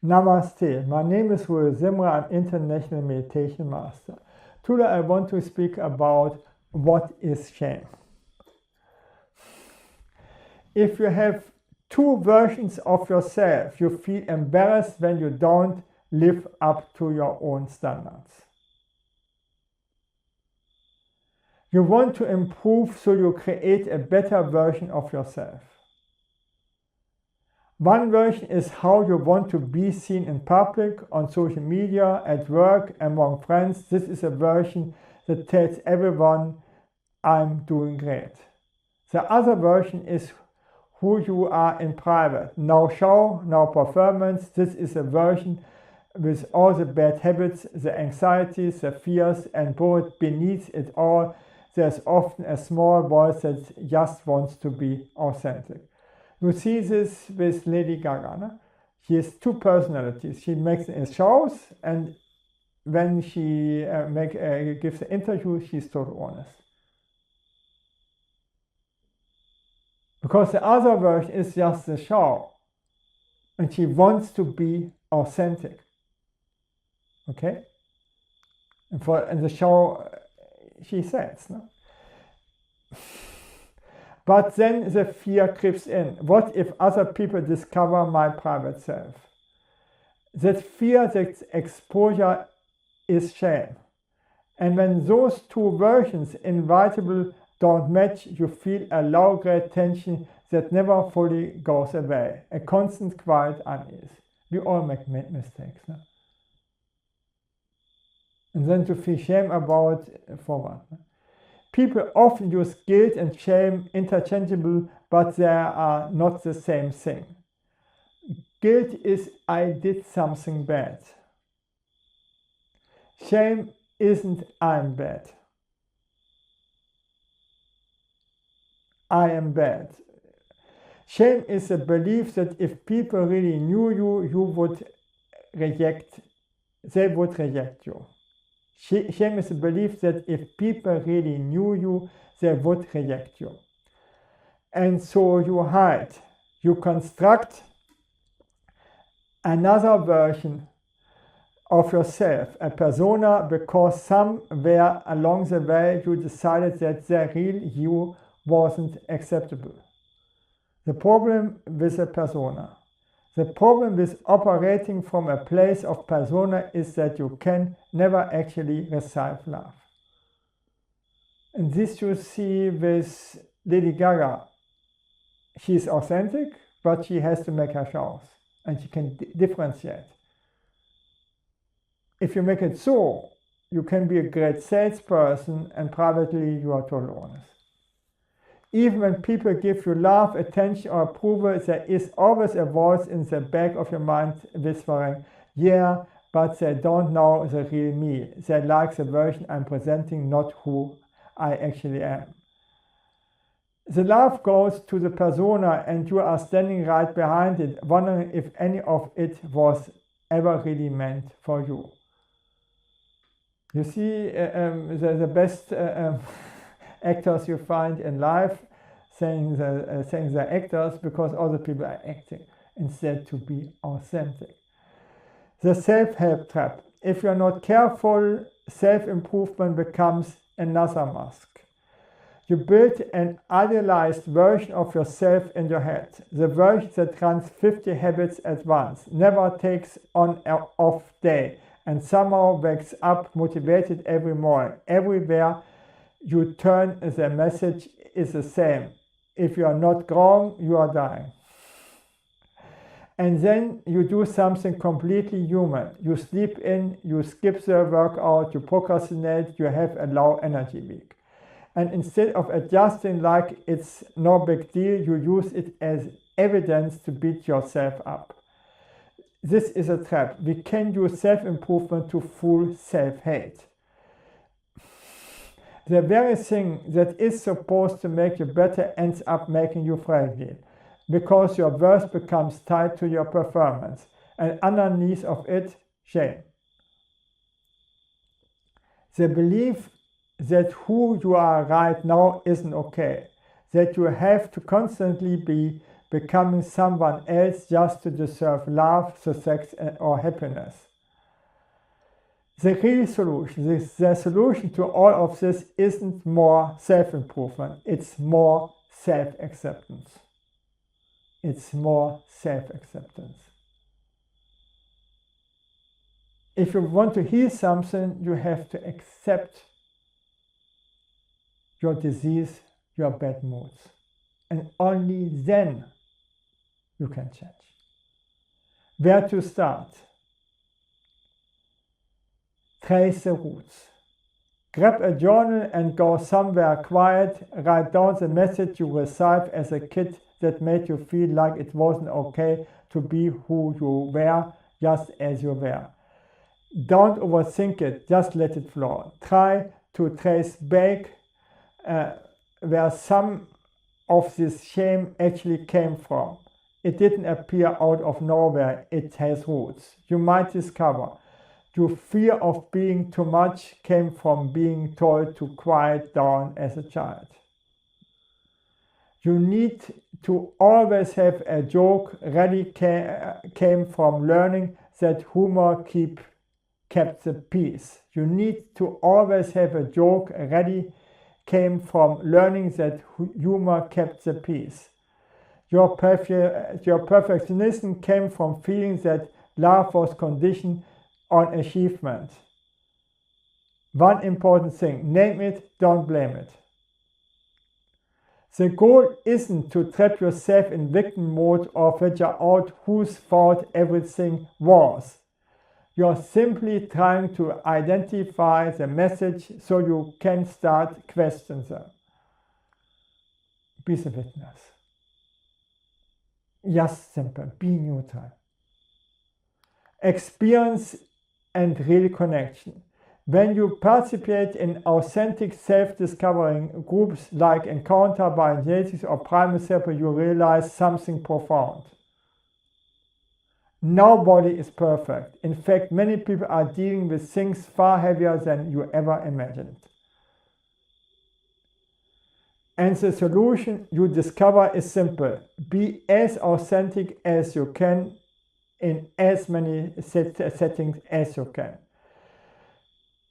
Namaste. My name is Rui Zimra. I'm International Meditation Master. Today I want to speak about what is shame. If you have two versions of yourself, you feel embarrassed when you don't live up to your own standards. You want to improve, so you create a better version of yourself. One version is how you want to be seen in public, on social media, at work, among friends. This is a version that tells everyone, I'm doing great. The other version is who you are in private. No show, no performance. This is a version with all the bad habits, the anxieties, the fears, and both beneath it all, there's often a small voice that just wants to be authentic. You see this with Lady Gaga. No? She has two personalities. She makes shows, and when she gives an interview, she's totally honest. Because the other version is just the show, and she wants to be authentic. Okay? And the show, she says, no? But then the fear creeps in. What if other people discover my private self? That fear, that exposure is shame. And when those two versions inevitably don't match, you feel a low-grade tension that never fully goes away. A constant quiet unease. We all make mistakes. No? And then to feel shame about for what? No? People often use guilt and shame interchangeably, but they are not the same thing. Guilt is I did something bad. Shame isn't I'm bad. I am bad. Shame is a belief that if people really knew you, they would reject you. Shame is a belief that if people really knew you, they would reject you. And so you hide. You construct another version of yourself, a persona, because somewhere along the way you decided that the real you wasn't acceptable. The problem with a persona. The problem with operating from a place of persona is that you can never actually receive love. And this you see with Lady Gaga. She's authentic, but she has to make her shows, and she can differentiate. If you make it so, you can be a great salesperson, and privately you are totally honest. Even when people give you love, attention, or approval, there is always a voice in the back of your mind whispering, yeah, but they don't know the real me. They like the version I'm presenting, not who I actually am. The love goes to the persona, and you are standing right behind it, wondering if any of it was ever really meant for you. You see, the best actors you find in life saying they're actors because other people are acting instead to be authentic. The self-help trap. If you're not careful, self-improvement becomes another mask. You build an idealized version of yourself in your head. The version that runs 50 habits at once, never takes on an off day, and somehow wakes up motivated every morning. Everywhere you turn, the message is the same. If you are not growing, you are dying. And then you do something completely human. You sleep in, you skip the workout, you procrastinate, you have a low energy week. And instead of adjusting like it's no big deal, you use it as evidence to beat yourself up. This is a trap. We can use self-improvement to full self-hate. The very thing that is supposed to make you better ends up making you fragile, because your worth becomes tied to your performance, and underneath of it, shame. The belief that who you are right now isn't okay, that you have to constantly be becoming someone else just to deserve love, success, or happiness. The real solution, the solution to all of this isn't more self-improvement, it's more self-acceptance. It's more self-acceptance. If you want to heal something, you have to accept your disease, your bad moods. And only then you can change. Where to start? Trace the roots. Grab a journal and go somewhere quiet. Write down the message you received as a kid that made you feel like it wasn't okay to be who you were, just as you were. Don't overthink it, just let it flow. Try to trace back where some of this shame actually came from. It didn't appear out of nowhere, it has roots. You might discover your fear of being too much came from being told to quiet down as a child. You need to always have a joke ready came from learning that humor kept the peace. You need to always have a joke ready came from learning that humor kept the peace. Your perfectionism came from feeling that love was conditioned on achievement. One important thing, name it, don't blame it. The goal isn't to trap yourself in victim mode or figure out whose fault everything was. You're simply trying to identify the message so you can start questioning them. Be the witness. Just simple, be neutral. Experience and real connection. When you participate in authentic self-discovering groups like Encounter by Anxieties or Primal Therapy, you realize something profound. Nobody is perfect. In fact, many people are dealing with things far heavier than you ever imagined. And the solution you discover is simple. Be as authentic as you can in as many settings as you can.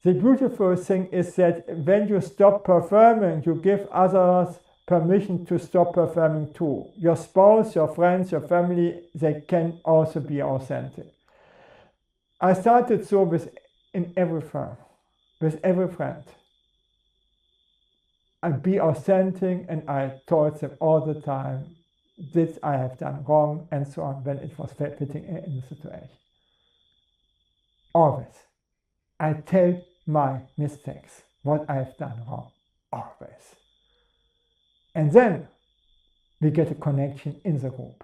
The beautiful thing is that when you stop performing, you give others permission to stop performing too. Your spouse, your friends, your family, they can also be authentic. I started so in every firm, with every friend. I be authentic and I told them all the time, this I have done wrong and so on when it was fitting in the situation. Always. I tell my mistakes, what I have done wrong, always. And then we get a connection in the group.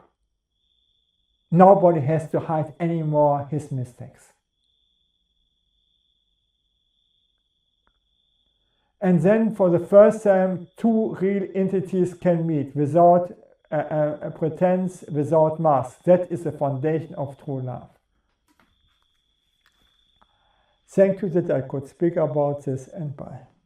Nobody has to hide anymore his mistakes. And then for the first time, two real entities can meet without a pretense, without mask. That is the foundation of true love. Thank you that I could speak about this, and bye.